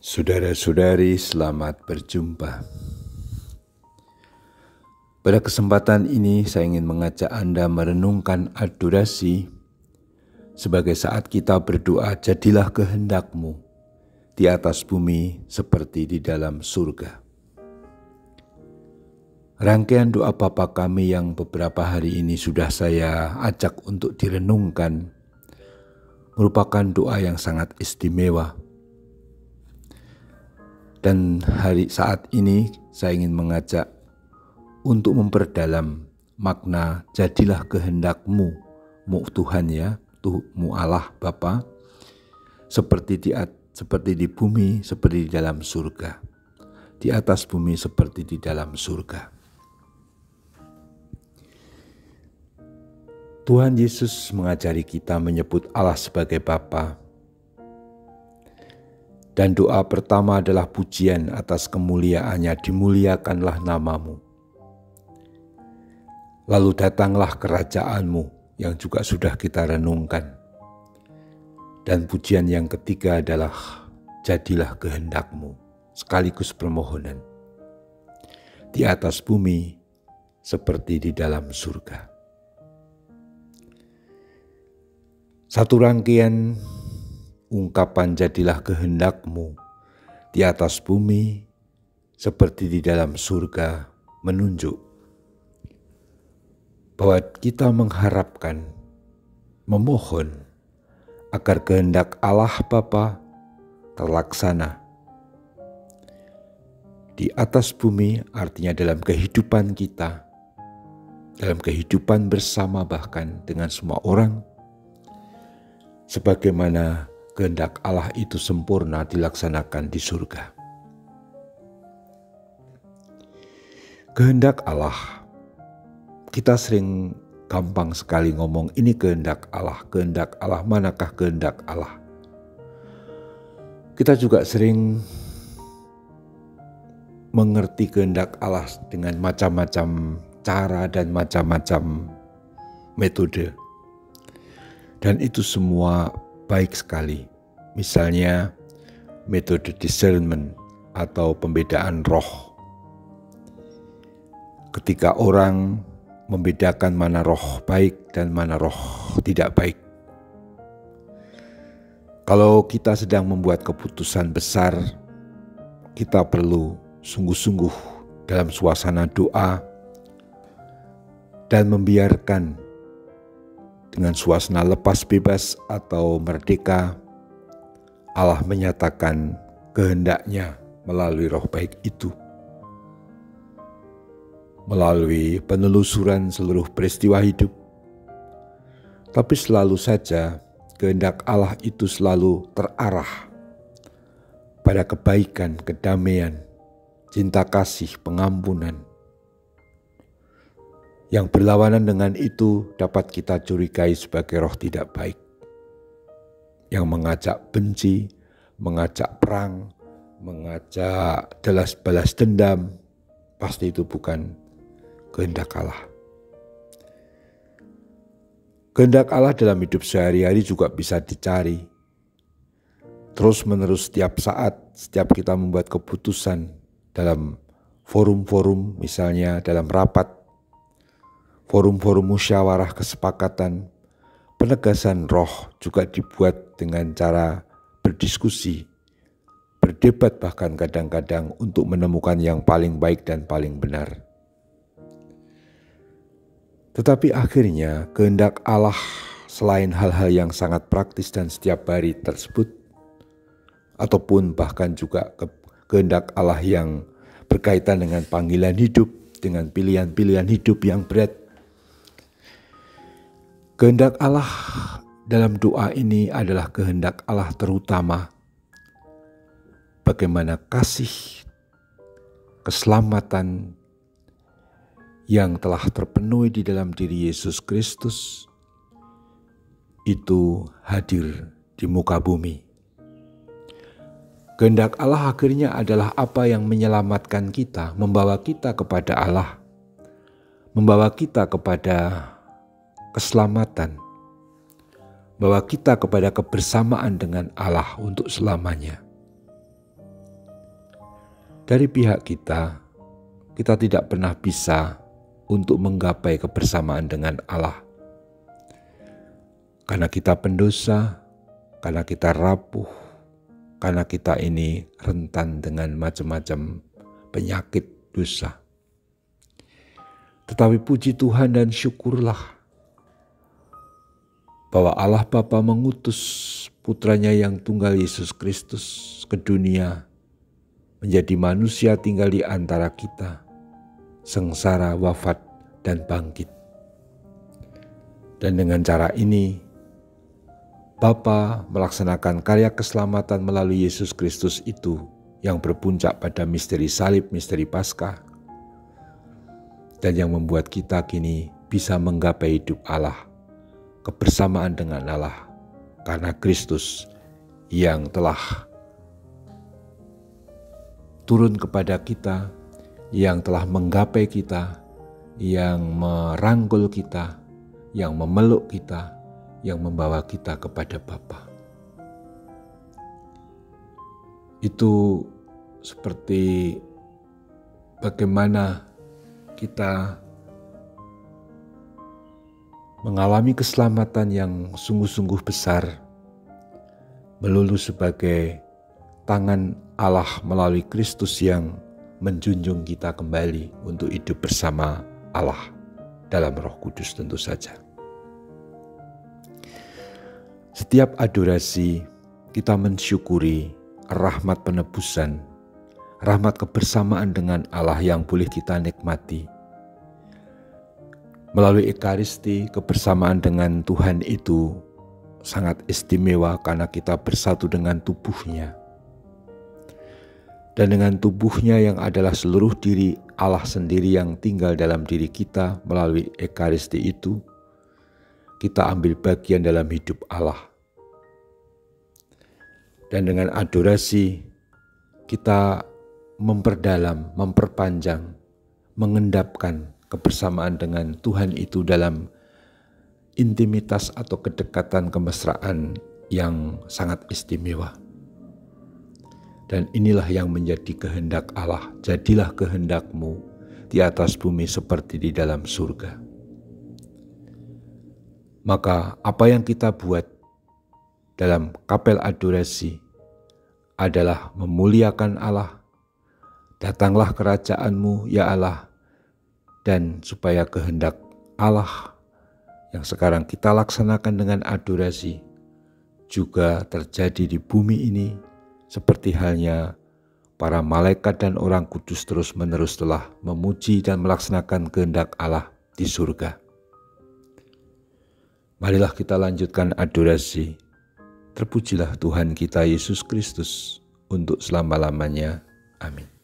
Saudara-saudari, selamat berjumpa. Pada kesempatan ini saya ingin mengajak Anda merenungkan adorasi sebagai saat kita berdoa, jadilah kehendak-Mu di atas bumi seperti di dalam surga. Rangkaian doa Bapa kami yang beberapa hari ini sudah saya ajak untuk direnungkan merupakan doa yang sangat istimewa. Dan saat ini saya ingin mengajak untuk memperdalam makna jadilah kehendak-Mu, Tuhan ya, Mu Allah Bapa, seperti di bumi, seperti di dalam surga. Di atas bumi seperti di dalam surga. Tuhan Yesus mengajari kita menyebut Allah sebagai Bapa. Dan doa pertama adalah pujian atas kemuliaannya, dimuliakanlah nama-Mu. Lalu datanglah kerajaan-Mu yang juga sudah kita renungkan. Dan pujian yang ketiga adalah jadilah kehendak-Mu, sekaligus permohonan. Di atas bumi seperti di dalam surga. Satu rangkaian ungkapan jadilah kehendak-Mu di atas bumi seperti di dalam surga menunjuk bahwa kita mengharapkan, memohon agar kehendak Allah Bapa terlaksana. Di atas bumi artinya dalam kehidupan kita, dalam kehidupan bersama bahkan dengan semua orang, sebagaimana kehendak Allah itu sempurna dilaksanakan di surga. Kehendak Allah, kita sering gampang sekali ngomong ini kehendak Allah, manakah kehendak Allah? Kita juga sering mengerti kehendak Allah dengan macam-macam cara dan macam-macam metode. Dan itu semua baik sekali. Misalnya metode discernment atau pembedaan roh. Ketika orang membedakan mana roh baik dan mana roh tidak baik. Kalau kita sedang membuat keputusan besar, kita perlu sungguh-sungguh dalam suasana doa dan membiarkan dengan suasana lepas bebas atau merdeka, Allah menyatakan kehendaknya melalui roh baik itu. Melalui penelusuran seluruh peristiwa hidup. Tapi selalu saja kehendak Allah itu selalu terarah pada kebaikan, kedamaian, cinta kasih, pengampunan. Yang berlawanan dengan itu dapat kita curigai sebagai roh tidak baik. Yang mengajak benci, mengajak perang, mengajak balas dendam, pasti itu bukan kehendak Allah. Kehendak Allah dalam hidup sehari-hari juga bisa dicari. Terus-menerus setiap saat, setiap kita membuat keputusan dalam forum-forum, misalnya dalam rapat, forum-forum musyawarah kesepakatan, penegasan roh juga dibuat dengan cara berdiskusi, berdebat bahkan kadang-kadang untuk menemukan yang paling baik dan paling benar. Tetapi akhirnya kehendak Allah selain hal-hal yang sangat praktis dan setiap hari tersebut, ataupun bahkan juga kehendak Allah yang berkaitan dengan panggilan hidup, dengan pilihan-pilihan hidup yang berat. Kehendak Allah dalam doa ini adalah kehendak Allah terutama. Bagaimana kasih, keselamatan yang telah terpenuhi di dalam diri Yesus Kristus itu hadir di muka bumi. Kehendak Allah akhirnya adalah apa yang menyelamatkan kita, membawa kita kepada Allah, membawa kita kepada keselamatan, bawa kita kepada kebersamaan dengan Allah untuk selamanya. Dari pihak kita tidak pernah bisa untuk menggapai kebersamaan dengan Allah. Karena kita pendosa, karena kita rapuh, karena kita ini rentan dengan macam-macam penyakit dosa. Tetapi puji Tuhan dan syukurlah bahwa Allah Bapa mengutus putranya yang tunggal Yesus Kristus ke dunia, menjadi manusia tinggal di antara kita, sengsara, wafat, dan bangkit. Dan dengan cara ini, Bapa melaksanakan karya keselamatan melalui Yesus Kristus itu yang berpuncak pada misteri salib, misteri Paskah, dan yang membuat kita kini bisa menggapai hidup Allah, kebersamaan dengan Allah, karena Kristus yang telah turun kepada kita, yang telah menggapai kita, yang merangkul kita, yang memeluk kita, yang membawa kita kepada Bapa. Itu seperti bagaimana kita mengalami keselamatan yang sungguh-sungguh besar, melulu sebagai tangan Allah melalui Kristus yang menjunjung kita kembali untuk hidup bersama Allah dalam Roh Kudus tentu saja. Setiap adorasi kita mensyukuri rahmat penebusan, rahmat kebersamaan dengan Allah yang boleh kita nikmati. Melalui Ekaristi, kebersamaan dengan Tuhan itu sangat istimewa karena kita bersatu dengan tubuhnya. Dan dengan tubuhnya yang adalah seluruh diri Allah sendiri yang tinggal dalam diri kita melalui Ekaristi itu, kita ambil bagian dalam hidup Allah. Dan dengan adorasi kita memperdalam, memperpanjang, mengendapkan kebersamaan dengan Tuhan itu dalam intimitas atau kedekatan kemesraan yang sangat istimewa. Dan inilah yang menjadi kehendak Allah. Jadilah kehendakmu di atas bumi seperti di dalam surga. Maka apa yang kita buat dalam kapel adorasi adalah memuliakan Allah. Datanglah kerajaan-Mu ya Allah, dan supaya kehendak Allah yang sekarang kita laksanakan dengan adorasi juga terjadi di bumi ini, seperti halnya para malaikat dan orang kudus terus-menerus telah memuji dan melaksanakan kehendak Allah di surga. Marilah kita lanjutkan adorasi. Terpujilah Tuhan kita Yesus Kristus untuk selama-lamanya. Amin.